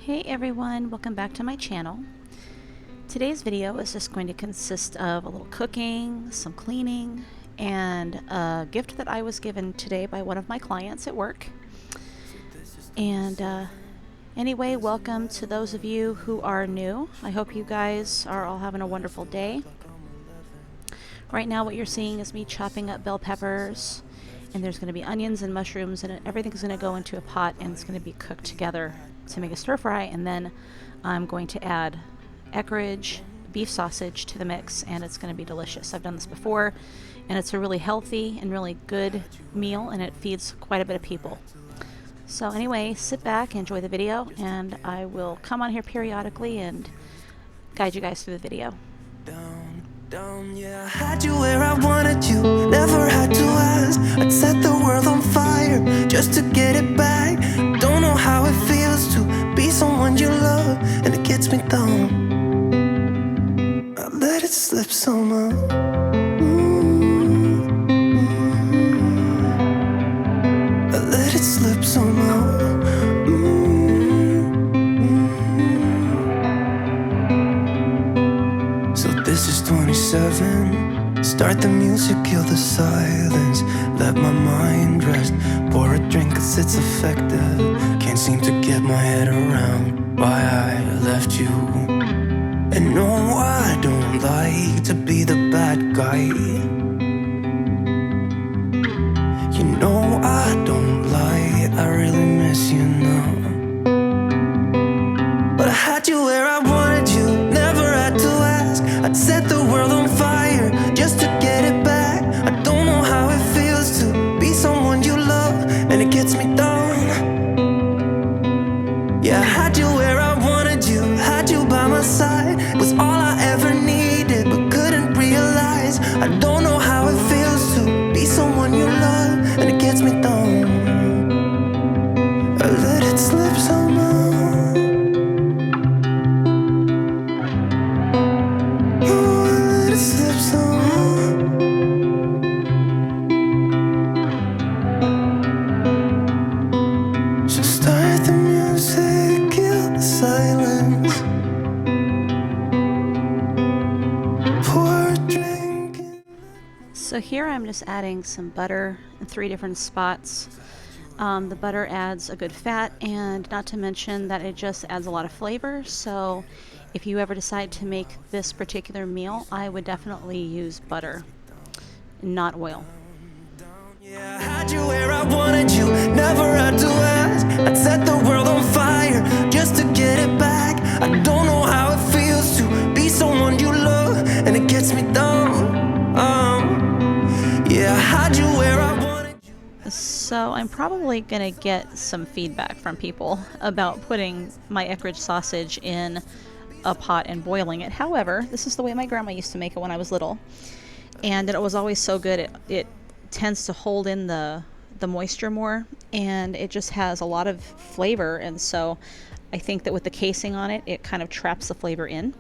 Hey everyone, welcome back to my channel. Today's video is just going to consist of a little cooking, some cleaning, and a gift that I was given today by one of my clients at work. And anyway, welcome to those of you who are new. I hope you guys are all having a wonderful day. Right now what you're seeing is me chopping up bell peppers, and there's going to be onions and mushrooms, and everything's going to go into a pot and it's going to be cooked together to make a stir fry. And then I'm going to add Eckrich beef sausage to the mix, and it's going to be delicious. I've done this before, and it's a really healthy and really good meal, and it feeds quite a bit of people. So anyway, sit back, enjoy the video, and I will come on here periodically and guide you guys through the video. Down, yeah, I had you where I wanted you, never had to ask. I'd set the world on fire just to get it back. Don't know how it feels to be someone you love, and it gets me down. I let it slip somehow. I let it slip somehow. So this is 27. Start the music, kill the silence. Let my mind rest. Pour a drink cause it's effective. Can't seem to get my head around why I left you. And no, I don't like to be the bad guy. You know I don't lie, I really miss you now. But I had you where I wanted you, never had to ask. I'd set the world on fire just to get it back. I don't know how it feels to be someone you love, and it gets me down. Yeah, I had you where I wanted you, had you by my side. It was all I ever needed, but couldn't realize. I don't know how it feels to be someone you love, and it gets me down. I let it slip somehow. So here I'm just adding some butter in 3 different spots. The butter adds a good fat, and not to mention that it just adds a lot of flavor. So if you ever decide to make this particular meal, I would definitely use butter, not oil. Yeah, I had you where I wanted you, never had to ask. I'd set the world on fire just to get it back. I don't know how it feels to be someone you love, and it gets me down. Yeah, I had you where I wanted you. So I'm probably gonna get some feedback from people about putting my Eckrich sausage in a pot and boiling it. However, this is the way my grandma used to make it when I was little, and it was always so good. It tends to hold in the moisture more, and it just has a lot of flavor, and so I think that with the casing on it, it kind of traps the flavor in.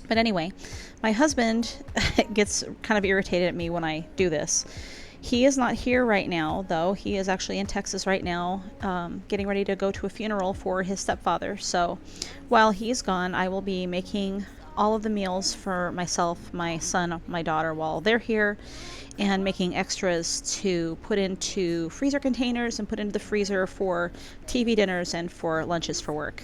But anyway, my husband gets kind of irritated at me when I do this. He is not here right now, though. He is actually in Texas right now, getting ready to go to a funeral for his stepfather. So while he's gone, I will be making all of the meals for myself, my son, my daughter while they're here, and making extras to put into freezer containers and put into the freezer for TV dinners and for lunches for work.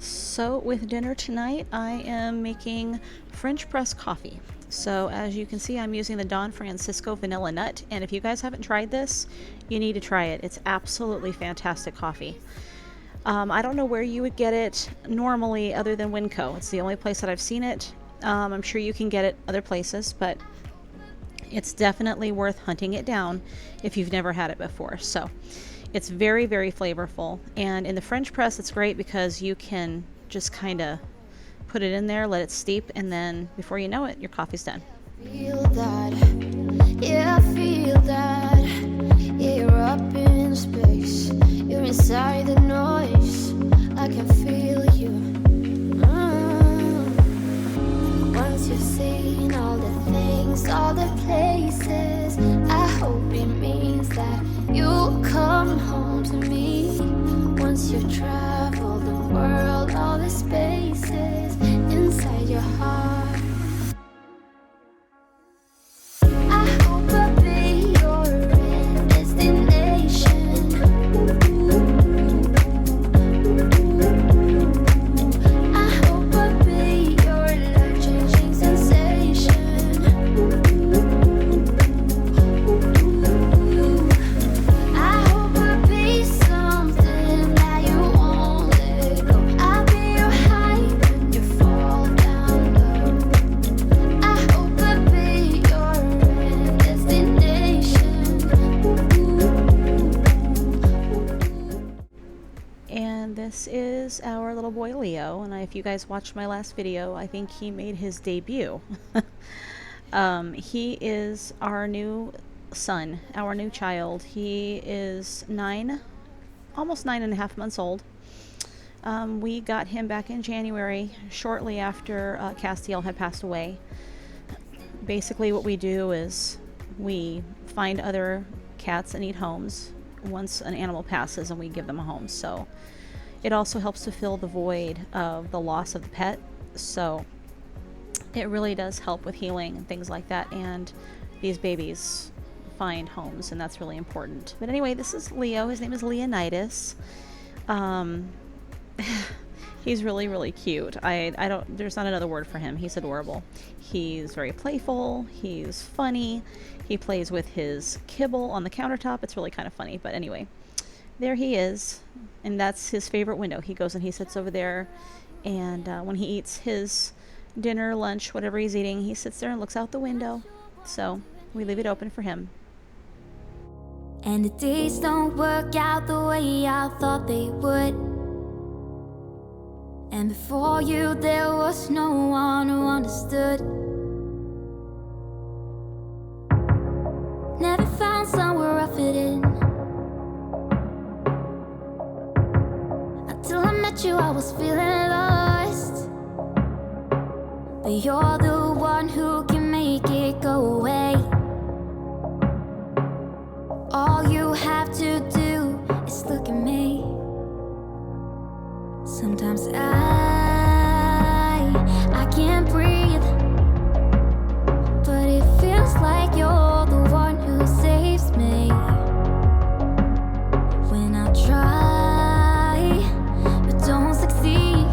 So with dinner tonight, I am making French press coffee. So as you can see, I'm using the Don Francisco vanilla nut, and if you guys haven't tried this, you need to try it. It's absolutely fantastic coffee. I don't know where you would get it normally other than Winco. It's the only place that I've seen it. I'm sure you can get it other places, but it's definitely worth hunting it down if you've never had it before. So it's very, very flavorful, and in the French press it's great because you can just kind of put it in there, let it steep, and then before you know it, your coffee's done. Feel that, yeah, I feel that. Yeah, you're up in space, you're inside the noise. I can feel you. Once you say things, all the places. I hope it means that you'll come home to me once you've traveled the world, all the spaces inside your heart. I hope I'll be your destination. I hope I'll be your life-changing sensation. I hope I'll be something that you won't let go. I'll be your high when you fall down low. I hope I'll be your destination. And this is our little boy Leo, and if you guys watched my last video, I think he made his debut. He is our new son, our new child. He is 9, almost 9.5 months old. We got him back in January, shortly after Castiel had passed away. Basically what we do is we find other cats and need homes once an animal passes, and we give them a home. So it also helps to fill the void of the loss of the pet. So it really does help with healing and things like that, and these babies find homes, and that's really important. But anyway, this is Leo. His name is Leonidas. He's really, really cute. There's not another word for him. He's adorable. He's very playful. He's funny. He plays with his kibble on the countertop. It's really kind of funny. But anyway, there he is. And that's his favorite window. He goes and he sits over there. And when he eats his dinner, lunch, whatever he's eating, he sits there and looks out the window. So we leave it open for him. And the days don't work out the way I thought they would. And before you there was no one who understood. Never found somewhere I fit in. Until I met you I was feeling lost. But you're the one who can make it go away. All you have to do is look at me. Sometimes I can't breathe, but it feels like you're the one who saves me. When I try, but don't succeed.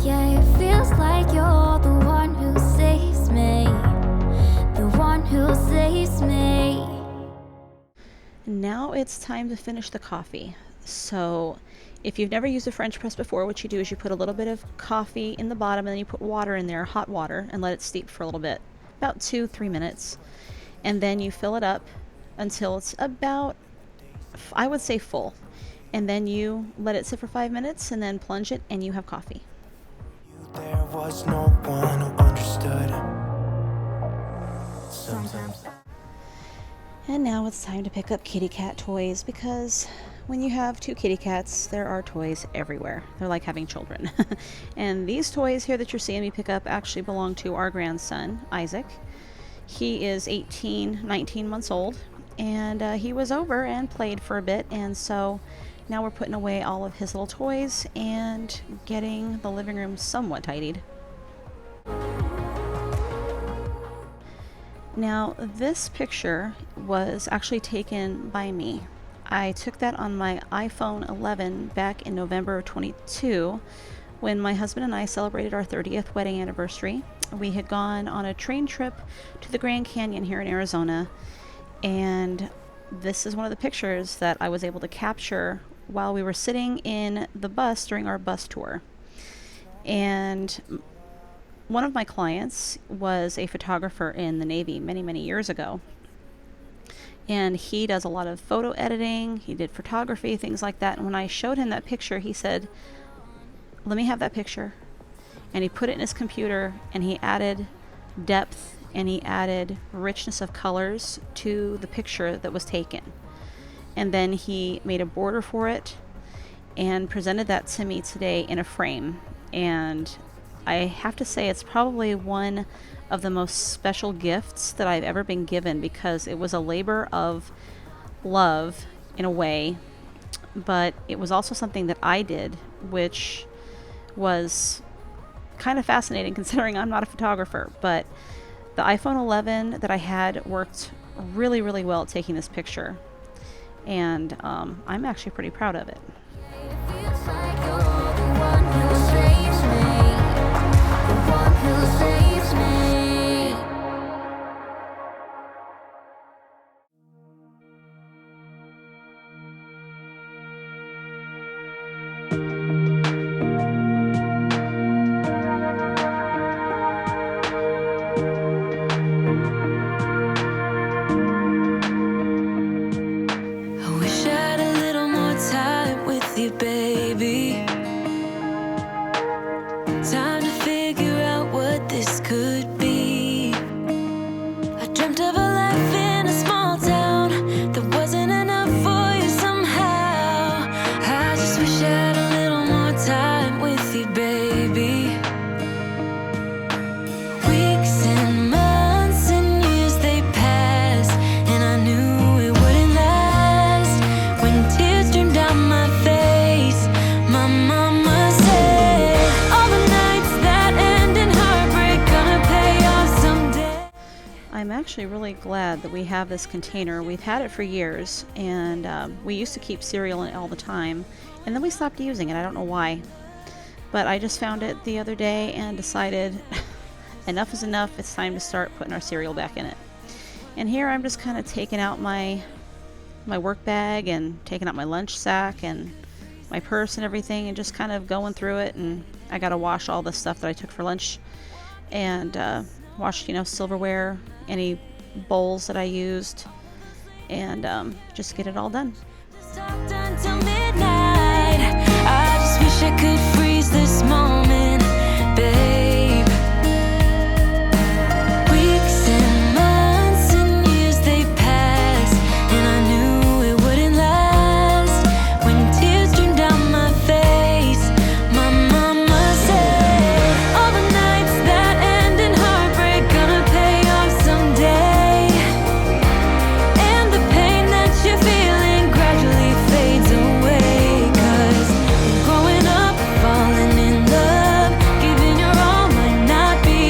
Yeah, it feels like you're the one who saves me. The one who saves me. Now it's time to finish the coffee. So if you've never used a French press before, what you do is you put a little bit of coffee in the bottom, and then you put water in there, hot water, and let it steep for a little bit, about 2-3 minutes. And then you fill it up until it's about, I would say, full. And then you let it sit for 5 minutes and then plunge it, and you have coffee. There was no one who understood. Sometimes. And now it's time to pick up kitty cat toys, because when you have 2 kitty cats, there are toys everywhere. They're like having children. And these toys here that you're seeing me pick up actually belong to our grandson, Isaac. He is 19 months old, and he was over and played for a bit, and so now we're putting away all of his little toys and getting the living room somewhat tidied. Now, this picture was actually taken by me. I took that on my iPhone 11 back in November of 22 when my husband and I celebrated our 30th wedding anniversary. We had gone on a train trip to the Grand Canyon here in Arizona, and this is one of the pictures that I was able to capture while we were sitting in the bus during our bus tour. And one of my clients was a photographer in the Navy many, many years ago. And he does a lot of photo editing. He did photography, things like that. And when I showed him that picture, he said, "Let me have that picture." And he put it in his computer, and he added depth and he added richness of colors to the picture that was taken. And then he made a border for it and presented that to me today in a frame. And I have to say it's probably one of the most special gifts that I've ever been given, because it was a labor of love in a way, but it was also something that I did, which was kind of fascinating considering I'm not a photographer. But the iPhone 11 that I had worked really, really well at taking this picture, and I'm actually pretty proud of it. Feels like you're the one who saves me, the one who saves me. I wish I had a little more time with you, baby. Time to figure out what this could be. I dreamt of a life in a small town that wasn't enough for you somehow. I just wish I had a little more time with you, baby. Weeks and months and years they passed, and I knew it wouldn't last. When tears streamed down my face, my mama said, all the nights that end in heartbreak gonna pay off someday. I'm actually really glad that we have this container. We've had it for years, and we used to keep cereal in it all the time, and then we stopped using it. I don't know why, but I just found it the other day and decided enough is enough. It's time to start putting our cereal back in it. And here I'm just kind of taking out my work bag and taking out my lunch sack and my purse and everything, and just kind of going through it. And I gotta wash all the stuff that I took for lunch, and wash, silverware, any bowls that I used, and just get it all done. Talked until midnight. I just wish I could freeze this moment, babe. Weeks and months and years they passed, and I knew it wouldn't last. When tears streamed down my face, my mama said, all the nights that end in heartbreak gonna pay off someday. And the pain that you're feeling gradually fades away. 'Cause growing up, falling in love, giving your all might not be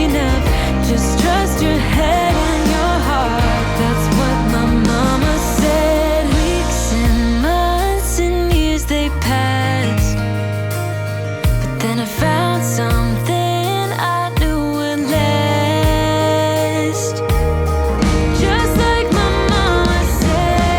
enough. Just trust your head and your heart. That's what my mama said. Weeks and months and years they passed, but then I found something I knew would last. Just like my mama said.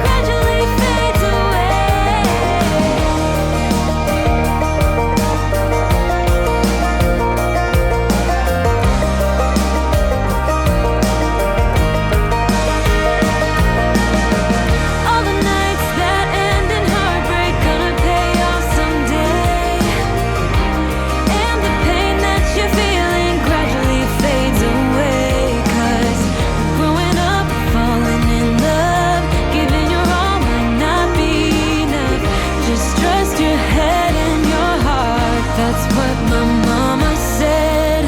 Gradually fades away. All the nights that end in heartbreak gonna pay off someday. And the pain that you're feeling gradually fades away. 'Cause growing up, falling in love, giving your all might not be enough. Just trust your head and your heart. That's what my mama said.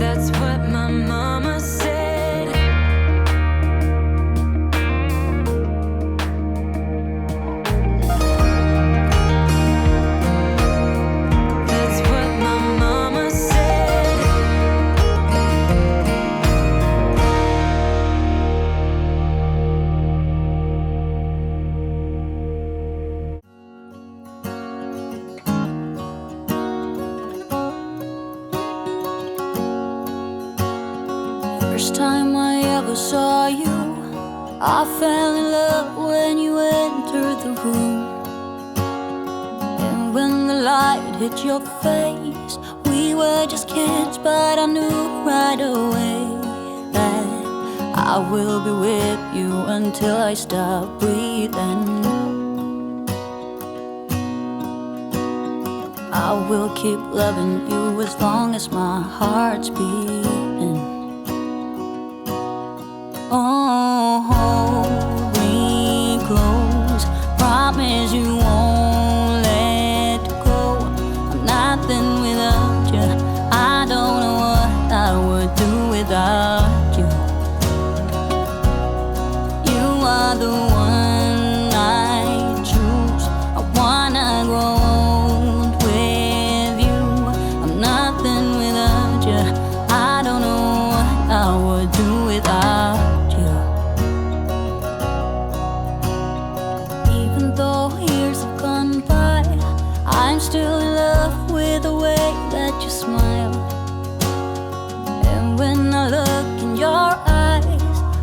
That's what my mama said. That's what my mama said. First time I ever saw you, I fell in love when you entered the room. And when the light hit your face, we were just kids, but I knew right away that I will be with you until I stop breathing. I will keep loving you as long as my heart's beating. Oh, hold me close. Promise you won't let go. I'm nothing without you. I don't know what I would do without you. You are the one I choose. I wanna grow old with you. I'm nothing without you. I don't know what I would do without you. Even though years have gone by, I'm still in love with the way that you smile. And when I look in your eyes,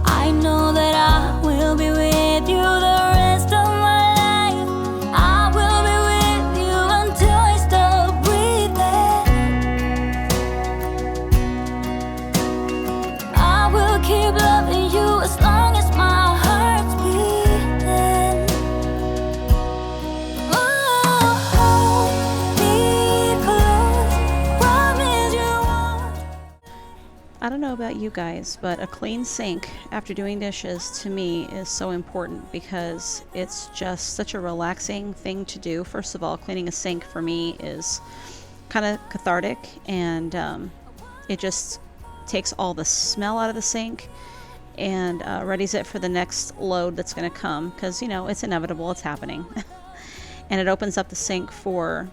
I know that I will be with you the rest of my life. I will be with you until I stop breathing. I will keep loving you as long as my heart's beating. Oh, hold me close. Promise you won't. I don't know about you guys, but a clean sink after doing dishes to me is so important because it's just such a relaxing thing to do. First of all, cleaning a sink for me is kind of cathartic, and it just takes all the smell out of the sink and readies it for the next load that's going to come, because, you know, it's inevitable, it's happening. And it opens up the sink for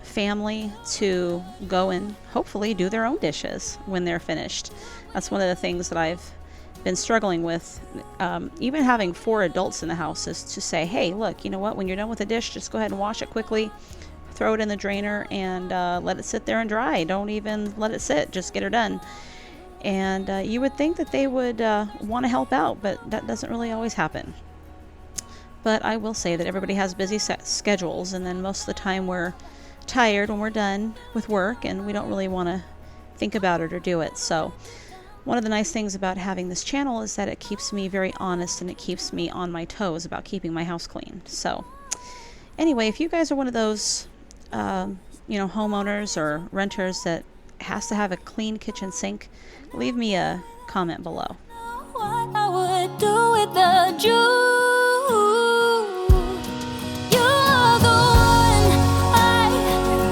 family to go and hopefully do their own dishes when they're finished. That's one of the things that I've been struggling with, even having 4 adults in the house, is to say, hey, look, you know what, when you're done with a dish, just go ahead and wash it quickly, throw it in the drainer, and let it sit there and dry. Don't even let it sit, just get her done. And you would think that they would want to help out, but that doesn't really always happen. But I will say that everybody has busy schedules, and then most of the time we're tired when we're done with work and we don't really want to think about it or do it. So one of the nice things about having this channel is that it keeps me very honest, and it keeps me on my toes about keeping my house clean. So anyway, if you guys are one of those homeowners or renters that has to have a clean kitchen sink, leave me a comment below. What I would do without you. You're the one I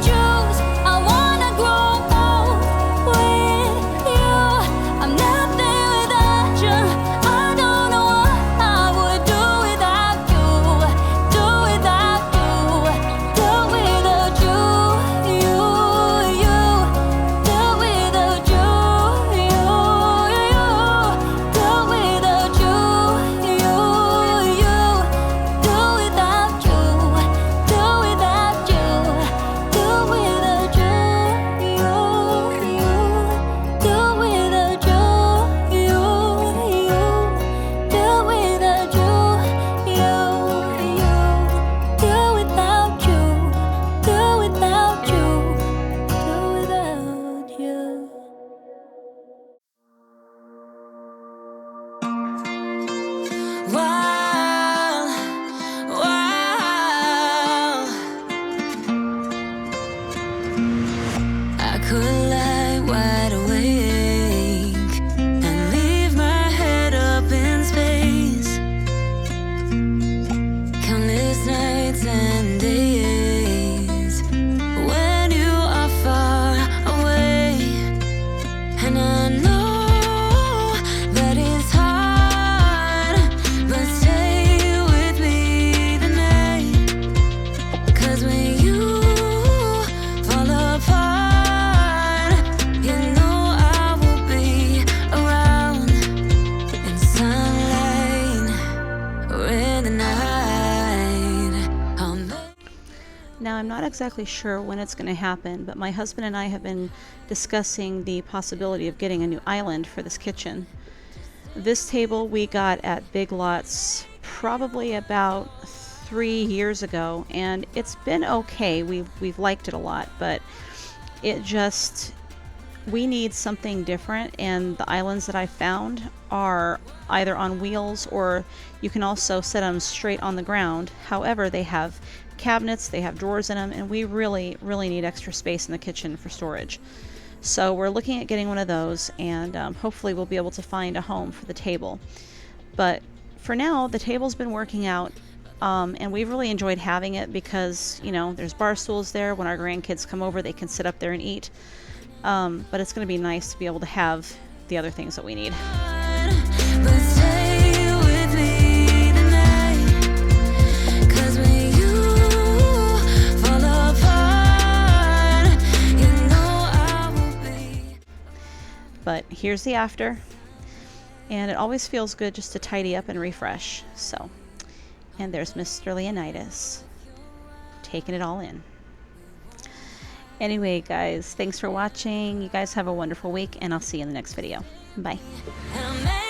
choose. I wanna grow old with you. I'm nothing without you. I don't know what I would do without you. Do without you. Do without you. You. Do without you. Do without you. Do without you. Do without you. Do without you. Do without you. Do without you. Do without you. Do without you. Do without you. Wow, wow. I could lie wide awake and leave my head up in space. Countless nights and days when you are far away, and I know that it's hard, but stay with me tonight. 'Cause when you fall apart, you know I will be around in sunlight or in the night. Now, I'm not exactly sure when it's going to happen, but my husband and I have been discussing the possibility of getting a new island for this kitchen. This table we got at Big Lots probably about 3 years ago, and it's been okay. We've liked it a lot, but we need something different, and the islands that I found are either on wheels, or you can also set them straight on the ground. However, they have cabinets, they have drawers in them, and we really need extra space in the kitchen for storage. So we're looking at getting one of those, and hopefully we'll be able to find a home for the table. But for now, the table's been working out, and we've really enjoyed having it because, you know, there's bar stools there. When our grandkids come over, they can sit up there and eat. But it's going to be nice to be able to have the other things that we need. But stay with me tonight, 'cause when you fall apart, you know I will be. But here's the after, and it always feels good just to tidy up and refresh. So, and there's Mr. Leonidas taking it all in. Anyway, guys, thanks for watching. You guys have a wonderful week, and I'll see you in the next video. Bye. I'm